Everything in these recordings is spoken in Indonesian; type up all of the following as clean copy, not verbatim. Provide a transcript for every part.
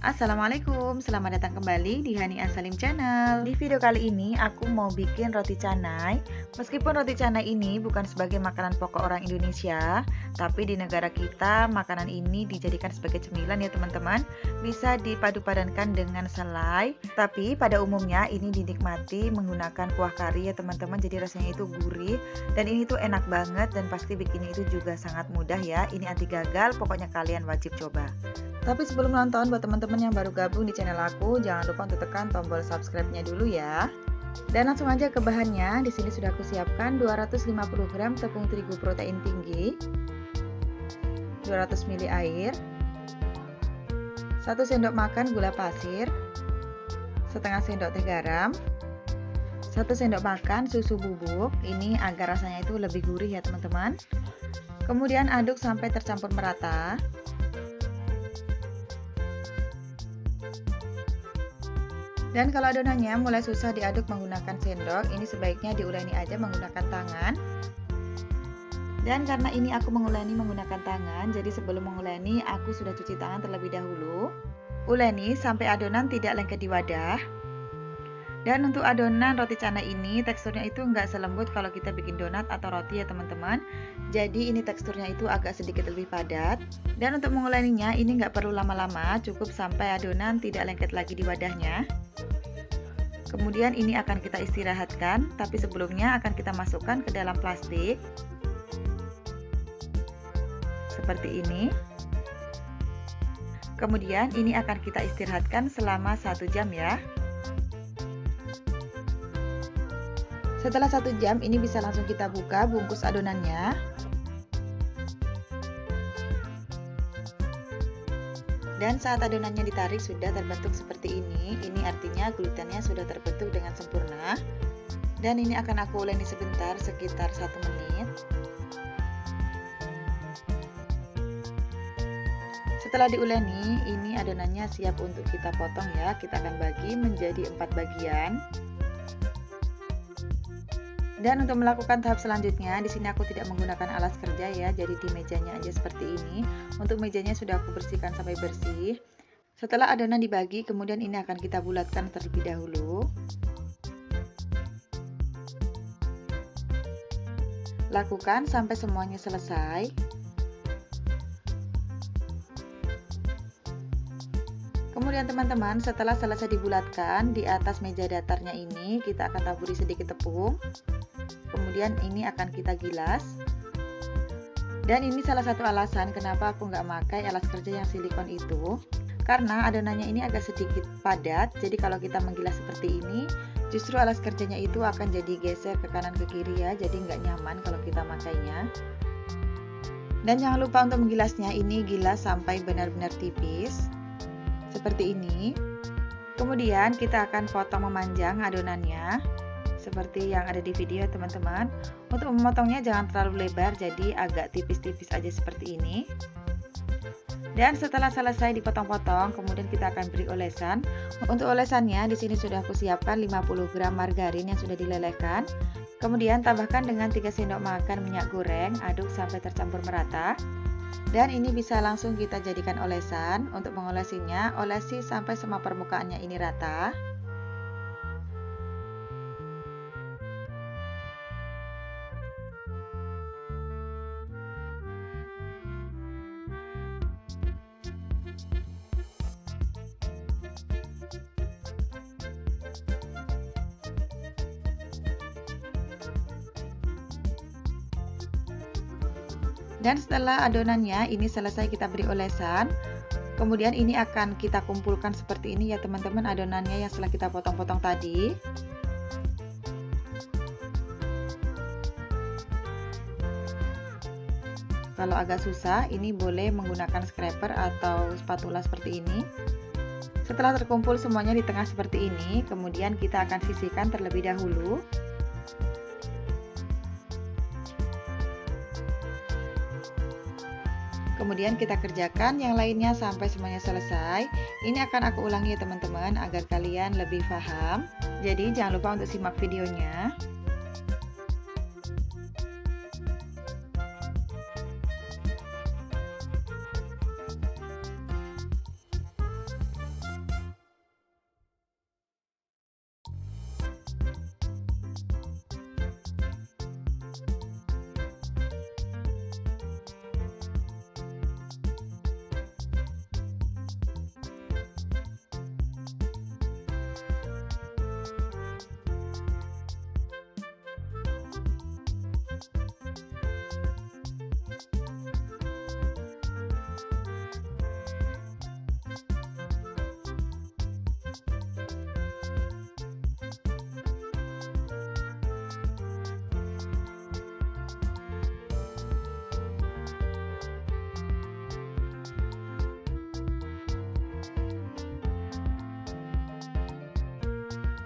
Assalamualaikum, selamat datang kembali di Hani Asalim Channel. Di video kali ini aku mau bikin roti canai. Meskipun roti canai ini bukan sebagai makanan pokok orang Indonesia, tapi di negara kita makanan ini dijadikan sebagai cemilan ya teman-teman. Bisa dipadu-padankan dengan selai, tapi pada umumnya ini dinikmati menggunakan kuah kari ya teman-teman. Jadi rasanya itu gurih dan ini tuh enak banget dan pasti bikinnya itu juga sangat mudah ya. Ini anti gagal, pokoknya kalian wajib coba. Tapi sebelum nonton, buat teman-teman yang baru gabung di channel aku, jangan lupa untuk tekan tombol subscribe-nya dulu ya. Dan langsung aja ke bahannya. Di sini sudah aku siapkan 250 gram tepung terigu protein tinggi, 200 ml air, 1 sendok makan gula pasir, setengah sendok teh garam, 1 sendok makan susu bubuk. Ini agar rasanya itu lebih gurih ya teman-teman. Kemudian aduk sampai tercampur merata. Dan kalau adonannya mulai susah diaduk menggunakan sendok, ini sebaiknya diuleni aja menggunakan tangan. Dan karena ini aku menguleni menggunakan tangan, jadi sebelum menguleni aku sudah cuci tangan terlebih dahulu. Uleni sampai adonan tidak lengket di wadah. Dan untuk adonan roti canai ini teksturnya itu nggak selembut kalau kita bikin donat atau roti ya teman-teman. Jadi ini teksturnya itu agak sedikit lebih padat. Dan untuk menguleninya ini nggak perlu lama-lama, cukup sampai adonan tidak lengket lagi di wadahnya. Kemudian ini akan kita istirahatkan, tapi sebelumnya akan kita masukkan ke dalam plastik seperti ini. Kemudian ini akan kita istirahatkan selama 1 jam ya. Setelah 1 jam ini bisa langsung kita buka bungkus adonannya. Dan saat adonannya ditarik sudah terbentuk seperti ini artinya glutennya sudah terbentuk dengan sempurna. Dan ini akan aku uleni sebentar, sekitar 1 menit. Setelah diuleni, ini adonannya siap untuk kita potong ya. Kita akan bagi menjadi 4 bagian. Dan untuk melakukan tahap selanjutnya, di sini aku tidak menggunakan alas kerja ya, jadi di mejanya aja seperti ini. Untuk mejanya sudah aku bersihkan sampai bersih. Setelah adonan dibagi, kemudian ini akan kita bulatkan terlebih dahulu. Lakukan sampai semuanya selesai. Kemudian teman-teman, setelah selesai dibulatkan, di atas meja datarnya ini kita akan taburi sedikit tepung. Kemudian ini akan kita gilas. Dan ini salah satu alasan kenapa aku nggak pakai alas kerja yang silikon itu, karena adonannya ini agak sedikit padat. Jadi kalau kita menggilas seperti ini, justru alas kerjanya itu akan jadi geser ke kanan ke kiri ya, jadi nggak nyaman kalau kita makainya. Dan jangan lupa untuk menggilasnya, ini gilas sampai benar-benar tipis seperti ini. Kemudian kita akan potong memanjang adonannya seperti yang ada di video teman-teman. Untuk memotongnya jangan terlalu lebar, jadi agak tipis-tipis aja seperti ini. Dan setelah selesai dipotong-potong, kemudian kita akan beri olesan. Untuk olesannya di sini sudah aku siapkan 50 gram margarin yang sudah dilelehkan. Kemudian tambahkan dengan 3 sendok makan minyak goreng, aduk sampai tercampur merata. Dan ini bisa langsung kita jadikan olesan. Untuk mengolesinya, olesi sampai semua permukaannya ini rata. Dan setelah adonannya ini selesai kita beri olesan, kemudian ini akan kita kumpulkan seperti ini ya teman-teman adonannya yang setelah kita potong-potong tadi. Kalau agak susah, ini boleh menggunakan scraper atau spatula seperti ini. Setelah terkumpul semuanya di tengah seperti ini, kemudian kita akan sisihkan terlebih dahulu. Kemudian kita kerjakan yang lainnya sampai semuanya selesai. Ini akan aku ulangi ya teman-teman agar kalian lebih paham. Jadi jangan lupa untuk simak videonya.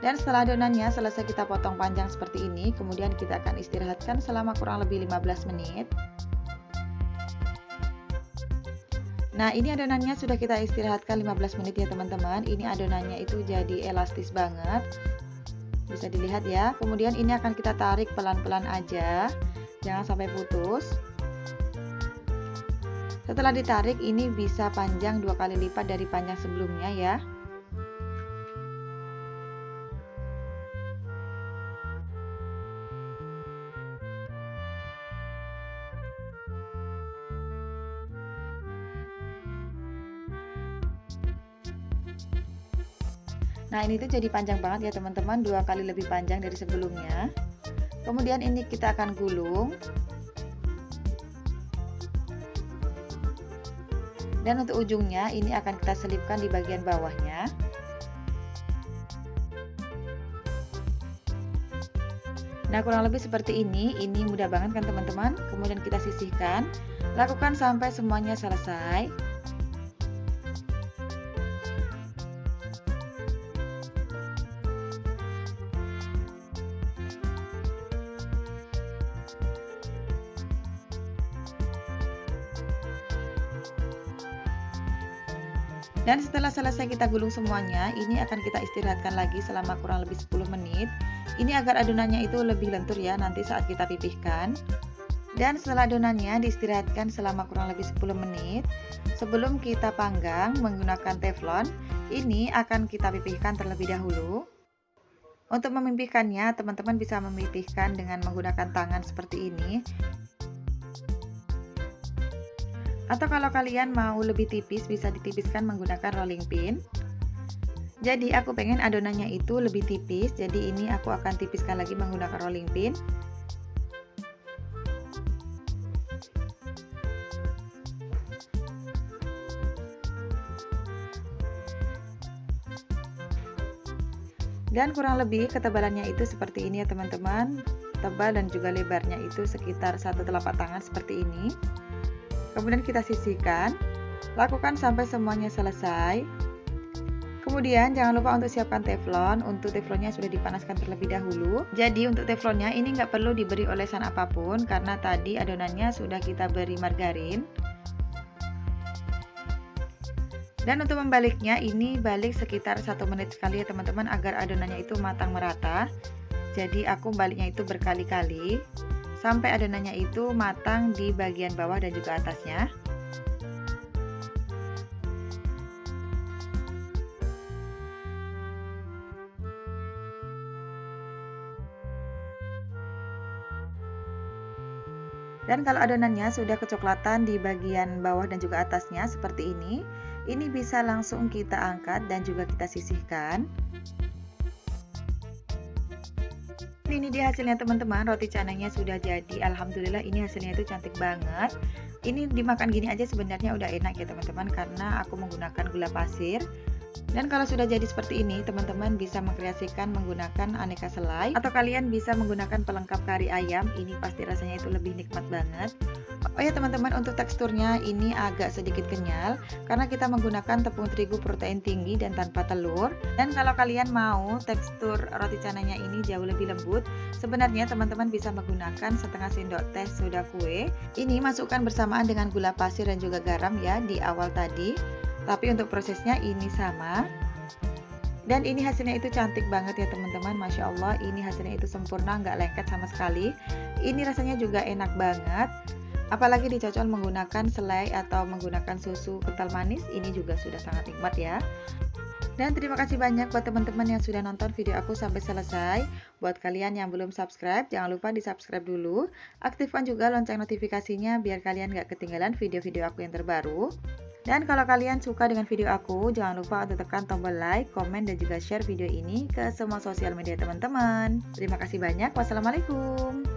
Dan setelah adonannya selesai kita potong panjang seperti ini, kemudian kita akan istirahatkan selama kurang lebih 15 menit. Nah, ini adonannya sudah kita istirahatkan 15 menit ya teman-teman. Ini adonannya itu jadi elastis banget. Bisa dilihat ya. Kemudian ini akan kita tarik pelan-pelan aja. Jangan sampai putus. Setelah ditarik, ini bisa panjang 2 kali lipat dari panjang sebelumnya ya. Nah, ini tuh jadi panjang banget ya teman-teman, 2 kali lebih panjang dari sebelumnya. Kemudian ini kita akan gulung. Dan untuk ujungnya ini akan kita selipkan di bagian bawahnya. Nah, kurang lebih seperti ini mudah banget kan teman-teman. Kemudian kita sisihkan. Lakukan sampai semuanya selesai. Dan setelah selesai kita gulung semuanya, ini akan kita istirahatkan lagi selama kurang lebih 10 menit. Ini agar adonannya itu lebih lentur ya nanti saat kita pipihkan. Dan setelah adonannya diistirahatkan selama kurang lebih 10 menit, sebelum kita panggang menggunakan teflon, ini akan kita pipihkan terlebih dahulu. Untuk memipihkannya, teman-teman bisa memipihkan dengan menggunakan tangan seperti ini. Atau kalau kalian mau lebih tipis, bisa ditipiskan menggunakan rolling pin. Jadi aku pengen adonannya itu lebih tipis, jadi ini aku akan tipiskan lagi menggunakan rolling pin. Dan kurang lebih ketebalannya itu seperti ini ya teman-teman. Tebal dan juga lebarnya itu sekitar 1 telapak tangan seperti ini. Kemudian kita sisihkan, lakukan sampai semuanya selesai. Kemudian jangan lupa untuk siapkan teflon. Untuk teflonnya sudah dipanaskan terlebih dahulu. Jadi untuk teflonnya ini nggak perlu diberi olesan apapun karena tadi adonannya sudah kita beri margarin. Dan untuk membaliknya ini balik sekitar 1 menit sekali ya teman-teman agar adonannya itu matang merata. Jadi aku baliknya itu berkali-kali sampai adonannya itu matang di bagian bawah dan juga atasnya. Dan kalau adonannya sudah kecoklatan di bagian bawah dan juga atasnya seperti ini bisa langsung kita angkat dan juga kita sisihkan. Ini dia hasilnya teman-teman, roti canainya sudah jadi. Alhamdulillah ini hasilnya itu cantik banget. Ini dimakan gini aja sebenarnya udah enak ya teman-teman karena aku menggunakan gula pasir. Dan kalau sudah jadi seperti ini, teman-teman bisa mengkreasikan menggunakan aneka selai atau kalian bisa menggunakan pelengkap kari ayam. Ini pasti rasanya itu lebih nikmat banget. Oh ya teman-teman, untuk teksturnya ini agak sedikit kenyal karena kita menggunakan tepung terigu protein tinggi dan tanpa telur. Dan kalau kalian mau tekstur roti canainya ini jauh lebih lembut, sebenarnya teman-teman bisa menggunakan setengah sendok teh soda kue. Ini masukkan bersamaan dengan gula pasir dan juga garam ya di awal tadi. Tapi untuk prosesnya ini sama. Dan ini hasilnya itu cantik banget ya teman-teman. Masya Allah, ini hasilnya itu sempurna, nggak lengket sama sekali. Ini rasanya juga enak banget. Apalagi dicocol menggunakan selai atau menggunakan susu kental manis, ini juga sudah sangat nikmat ya. Dan terima kasih banyak buat teman-teman yang sudah nonton video aku sampai selesai. Buat kalian yang belum subscribe, jangan lupa di subscribe dulu. Aktifkan juga lonceng notifikasinya biar kalian gak ketinggalan video-video aku yang terbaru. Dan kalau kalian suka dengan video aku, jangan lupa untuk tekan tombol like, komen, dan juga share video ini ke semua sosial media teman-teman. Terima kasih banyak. Wassalamualaikum.